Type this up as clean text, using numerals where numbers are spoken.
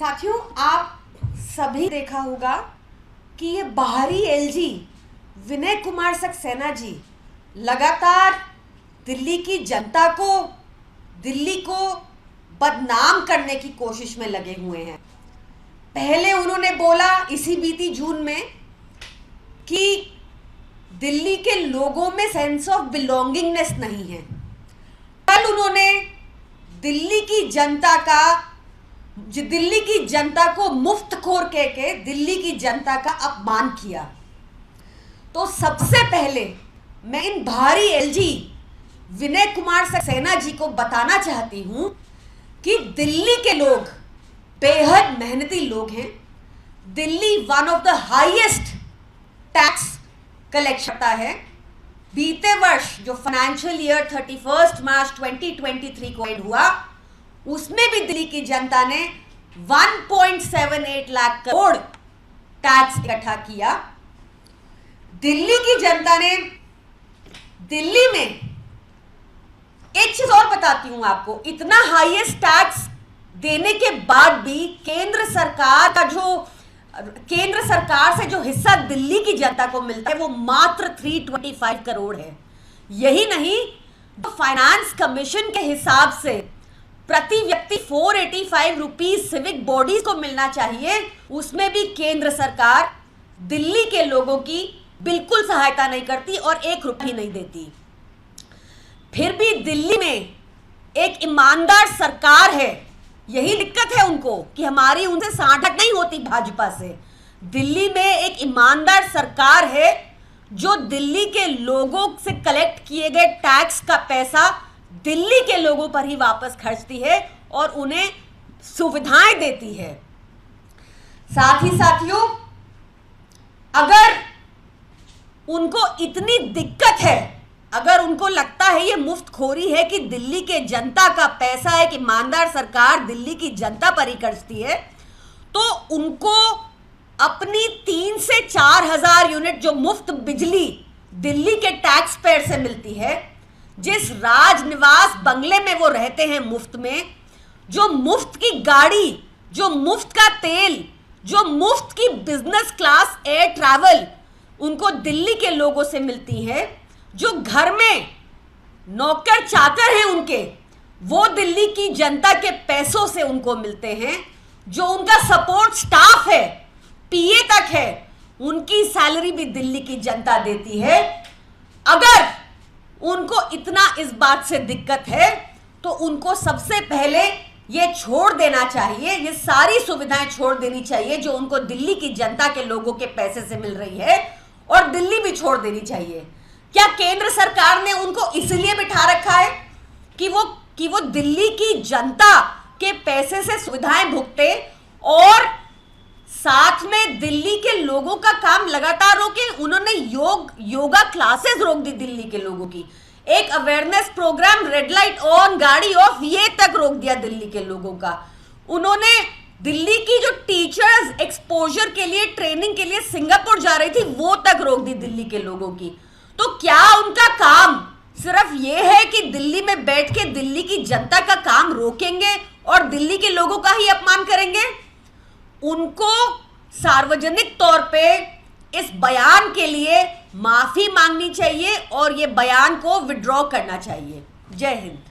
साथियों, आप सभी देखा होगा कि ये बाहरी एलजी विनय कुमार सक्सेना जी लगातार दिल्ली की जनता को, दिल्ली को बदनाम करने की कोशिश में लगे हुए हैं। पहले उन्होंने बोला इसी बीती जून में कि दिल्ली के लोगों में सेंस ऑफ बिलोंगिंगनेस नहीं है। कल उन्होंने दिल्ली की जनता को मुफ्तखोर कह के दिल्ली की जनता का अपमान किया। तो सबसे पहले मैं इन भारी एलजी विनय कुमार सक्सेना जी को बताना चाहती हूं कि दिल्ली के लोग बेहद मेहनती लोग हैं। Delhi one of the highest tax collection करता है। बीते वर्ष जो फाइनेंशियल ईयर 31 मार्च 2023 को एंड हुआ, उसमें भी दिल्ली की जनता ने 1.78 लाख करोड़ टैक्स इकट्ठा किया। दिल्ली की जनता ने दिल्ली में एक चीज और बताती हूं आपको, इतना हाईएस्ट टैक्स देने के बाद भी केंद्र सरकार से जो हिस्सा दिल्ली की जनता को मिलता है वो मात्र 325 करोड़ है। यही नहीं, तो फाइनेंस कमीशन के हिसाब से प्रति व्यक्ति 485 रुपीज सिविक बॉडीज को मिलना चाहिए, उसमें भी केंद्र सरकार दिल्ली के लोगों की बिल्कुल सहायता नहीं करती और 1 रुपया नहीं देती। फिर भी दिल्ली में एक ईमानदार सरकार है। यही दिक्कत है उनको कि हमारी उनसे सांठक नहीं होती भाजपा से। दिल्ली में एक ईमानदार सरकार है जो दिल्ली के लोगों से कलेक्ट किए गए टैक्स का पैसा दिल्ली के लोगों पर ही वापस खर्चती है और उन्हें सुविधाएं देती है। साथ ही साथियों, अगर उनको इतनी दिक्कत है, अगर उनको लगता है ये मुफ्तखोरी है कि दिल्ली के जनता का पैसा एक ईमानदार सरकार दिल्ली की जनता पर ही खर्चती है, तो उनको अपनी 3 से 4 हजार यूनिट जो मुफ्त बिजली दिल्ली के टैक्स पेयर से मिलती है, जिस राजनिवास बंगले में वो रहते हैं मुफ्त में, जो मुफ्त की गाड़ी, जो मुफ्त का तेल, जो मुफ्त की बिजनेस क्लास एयर ट्रैवल उनको दिल्ली के लोगों से मिलती है, जो घर में नौकर चाकर हैं उनके, वो दिल्ली की जनता के पैसों से उनको मिलते हैं, जो उनका सपोर्ट स्टाफ है, पीए तक है, उनकी सैलरी भी दिल्ली की जनता देती है। अगर उनको इतना इस बात से दिक्कत है तो उनको सबसे पहले ये छोड़ देना चाहिए, ये सारी सुविधाएं छोड़ देनी चाहिए जो उनको दिल्ली की जनता के लोगों के पैसे से मिल रही है, और दिल्ली भी छोड़ देनी चाहिए। क्या केंद्र सरकार ने उनको इसलिए बिठा रखा है कि वो दिल्ली की जनता के पैसे से सुविधाएं भुगते और साथ में दिल्ली के लोगों का काम लगातार रोके? उन्होंने योगा क्लासेस रोक दी दिल्ली के लोगों की, एक awareness programme red light on गाड़ी ऑफ ये तक रोक दिया दिल्ली के लोगों का। उन्होंने दिल्ली की जो टीचर्स एक्सपोजर के लिए, ट्रेनिंग के लिए सिंगापुर जा रही थी, वो तक रोक दी दिल्ली के लोगों की। तो क्या उनका काम सिर्फ ये है कि दिल्ली में बैठ के दिल्ली की जनता का काम रोकेंगे और दिल्ली के लोगों का ही अपमान करेंगे? उनको सार्वजनिक तौर पे इस बयान के लिए माफी मांगनी चाहिए और ये बयान को विड्रॉ करना चाहिए। जय हिंद।